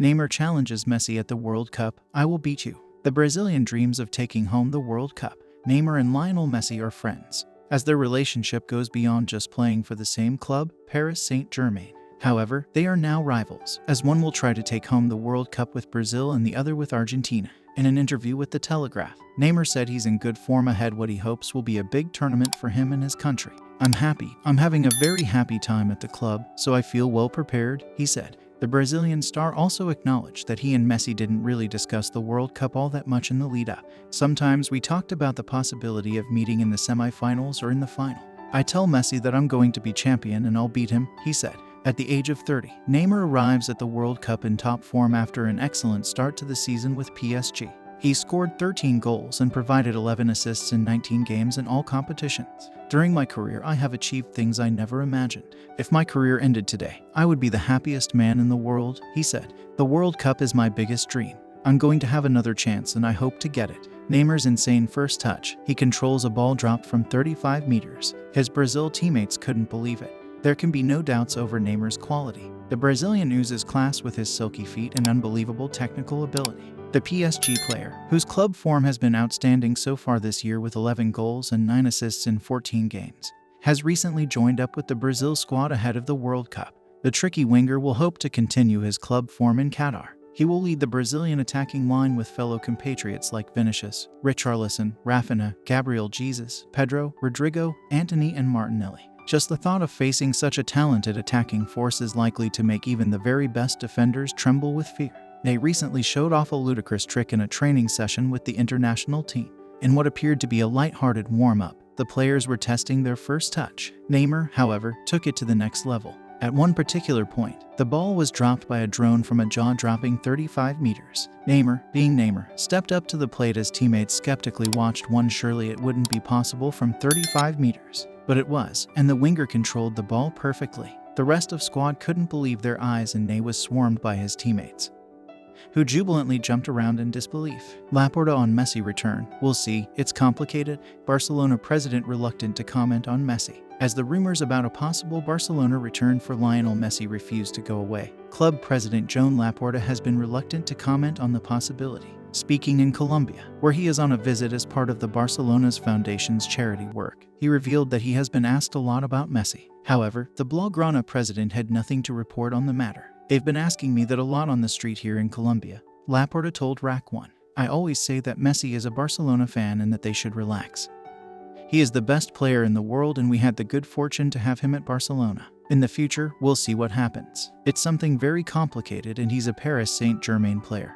Neymar challenges Messi at the World Cup. I will beat you. The Brazilian dreams of taking home the World Cup. Neymar and Lionel Messi are friends, as their relationship goes beyond just playing for the same club, Paris Saint-Germain. However, they are now rivals, as one will try to take home the World Cup with Brazil and the other with Argentina. In an interview with The Telegraph, Neymar said he's in good form ahead what he hopes will be a big tournament for him and his country. I'm happy. I'm having a very happy time at the club, so I feel well prepared, he said. The Brazilian star also acknowledged that he and Messi didn't really discuss the World Cup all that much in the lead-up. Sometimes we talked about the possibility of meeting in the semi-finals or in the final. I tell Messi that I'm going to be champion and I'll beat him, he said. At the age of 30, Neymar arrives at the World Cup in top form after an excellent start to the season with PSG. He scored 13 goals and provided 11 assists in 19 games in all competitions. During my career, I have achieved things I never imagined. If my career ended today, I would be the happiest man in the world, he said. The World Cup is my biggest dream. I'm going to have another chance and I hope to get it. Neymar's insane first touch. He controls a ball dropped from 35 meters. His Brazil teammates couldn't believe it. There can be no doubts over Neymar's quality. The Brazilian oozes class with his silky feet and unbelievable technical ability. The PSG player, whose club form has been outstanding so far this year with 11 goals and 9 assists in 14 games, has recently joined up with the Brazil squad ahead of the World Cup. The tricky winger will hope to continue his club form in Qatar. He will lead the Brazilian attacking line with fellow compatriots like Vinicius, Richarlison, Rafinha, Gabriel Jesus, Pedro, Rodrigo, Antony, and Martinelli. Just the thought of facing such a talented attacking force is likely to make even the very best defenders tremble with fear. They recently showed off a ludicrous trick in a training session with the international team. In what appeared to be a light-hearted warm-up, the players were testing their first touch. Neymar, however, took it to the next level. At one particular point, the ball was dropped by a drone from a jaw-dropping 35 meters. Neymar, being Neymar, stepped up to the plate as teammates skeptically watched. Surely it wouldn't be possible from 35 meters. But it was, and the winger controlled the ball perfectly. The rest of squad couldn't believe their eyes and Ney was swarmed by his teammates, who jubilantly jumped around in disbelief. Laporta on Messi return. We'll see, it's complicated. Barcelona president reluctant to comment on Messi, as the rumors about a possible Barcelona return for Lionel Messi refuse to go away. Club president Joan Laporta has been reluctant to comment on the possibility. Speaking in Colombia, where he is on a visit as part of the Barcelona's foundation's charity work, he revealed that he has been asked a lot about Messi. However, the Blaugrana president had nothing to report on the matter. They've been asking me that a lot on the street here in Colombia, Laporta told Rack 1. I always say that Messi is a Barcelona fan and that they should relax. He is the best player in the world and we had the good fortune to have him at Barcelona. In the future, we'll see what happens. It's something very complicated and he's a Paris Saint-Germain player.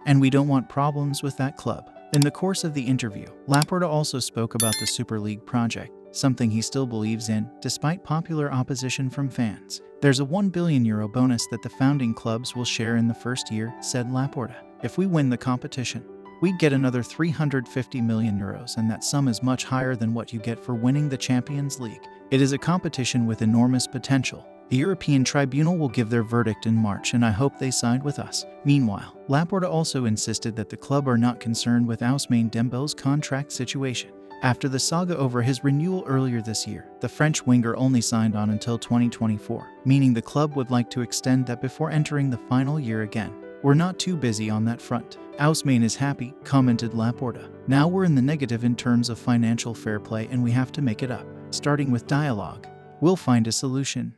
And we don't want problems with that club. In the course of the interview, Laporta also spoke about the Super League project, something he still believes in, despite popular opposition from fans. There's a €1 billion bonus that the founding clubs will share in the first year, said Laporta. If we win the competition, we'd get another €350 million, and that sum is much higher than what you get for winning the Champions League. It is a competition with enormous potential. The European Tribunal will give their verdict in March and I hope they side with us. Meanwhile, Laporta also insisted that the club are not concerned with Ousmane Dembele's contract situation. After the saga over his renewal earlier this year, the French winger only signed on until 2024, meaning the club would like to extend that before entering the final year again. We're not too busy on that front. Ousmane is happy, commented Laporta. Now we're in the negative in terms of financial fair play and we have to make it up. Starting with dialogue, we'll find a solution.